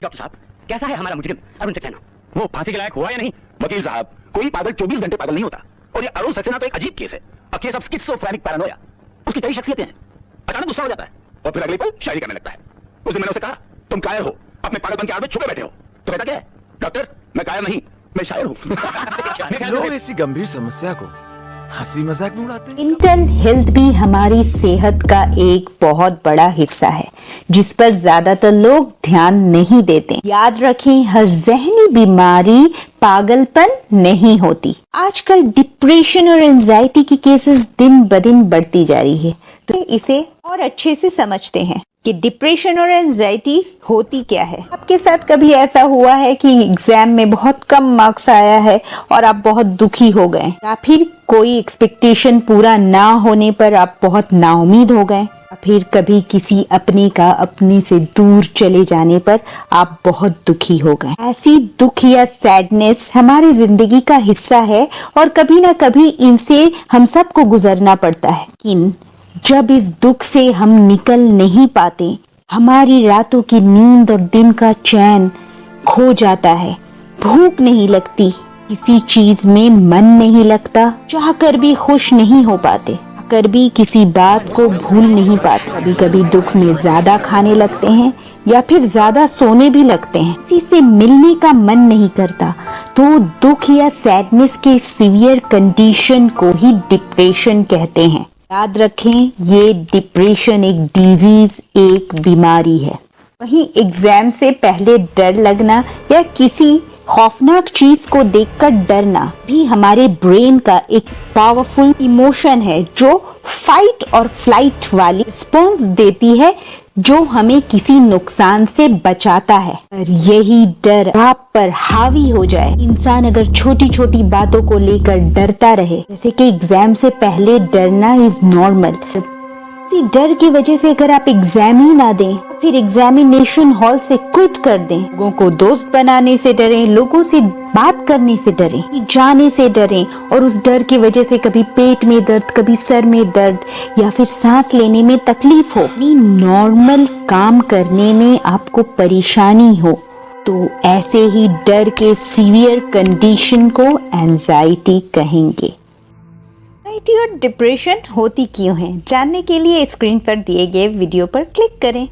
Doctor साहब, कैसा है हमारा मुजरिम अरुण सक्सेना? वो फांसी के लायक हुआ या नहीं? वकील साहब, कोई पागल 24 घंटे पागल नहीं होता। और ये अरुण सक्सेना तो एक अजीब केस है, a case of schizophrenic Paranoia. उसकी कई शख्सियतें हैं, अचानक गुस्सा हो जाता है और फिर अगले पल शायरी करने लगता है। उस दिन मैंने उसे कहा, तुम कायर हो, अपने पागलपन के आड़ में छुपे बैठे हो। तो कहता क्या है, डॉक्टर मैं कायर नहीं, मैं शायर हूँ। लोग ऐसी गंभीर समस्या को हंसी मजाक में उड़ाते हैं। मेंटल हेल्थ भी हमारी सेहत का एक बहुत बड़ा हिस्सा है, जिस पर ज्यादातर लोग ध्यान नहीं देते। याद रखें, हर जहनी बीमारी पागलपन नहीं होती। आजकल डिप्रेशन और एंजाइटी की केसेस दिन ब दिन बढ़ती जा रही है, तो इसे और अच्छे से समझते हैं कि डिप्रेशन और एंजाइटी होती क्या है। आपके साथ कभी ऐसा हुआ है कि एग्जाम में बहुत कम मार्क्स आया है और आप बहुत दुखी हो गए, या फिर कोई एक्सपेक्टेशन पूरा ना होने पर आप बहुत नाउम्मीद हो गए, या फिर कभी किसी अपने का अपने से दूर चले जाने पर आप बहुत दुखी हो गए। ऐसी दुख या सैडनेस हमारी जिंदगी का हिस्सा है और कभी ना कभी इनसे हम सबको गुजरना पड़ता है। लेकिन जब इस दुख से हम निकल नहीं पाते, हमारी रातों की नींद और दिन का चैन खो जाता है, भूख नहीं लगती, किसी चीज में मन नहीं लगता, चाहकर भी खुश नहीं हो पाते, कर भी किसी बात को भूल नहीं पाते। कभी कभी दुख में ज्यादा खाने लगते हैं या फिर ज्यादा सोने भी लगते हैं, किसी से मिलने का मन नहीं करता। तो दुख या सैडनेस के सीवियर कंडीशन को ही डिप्रेशन कहते हैं। याद रखें, ये डिप्रेशन एक डिजीज, एक बीमारी है। वहीं एग्जाम से पहले डर लगना या किसी खौफनाक चीज को देखकर डरना भी हमारे ब्रेन का एक पावरफुल इमोशन है, जो फाइट और फ्लाइट वाली रिस्पॉन्स देती है, जो हमें किसी नुकसान से बचाता है। और यही डर आप पर हावी हो जाए, इंसान अगर छोटी छोटी बातों को लेकर डरता रहे, जैसे कि एग्जाम से पहले डरना इज नॉर्मल, इसी डर की वजह से अगर आप एग्जाम ही ना दें, फिर एग्जामिनेशन हॉल से क्विट कर दें, लोगों को दोस्त बनाने से डरें, लोगों से बात करने से डरें, जाने से डरें, और उस डर की वजह से कभी पेट में दर्द, कभी सर में दर्द, या फिर सांस लेने में तकलीफ हो, नॉर्मल काम करने में आपको परेशानी हो, तो ऐसे ही डर के सीवियर कंडीशन को एंजाइटी कहेंगे। एंजाइटी और डिप्रेशन होती क्यों है, जानने के लिए स्क्रीन पर दिए गए वीडियो पर क्लिक करें।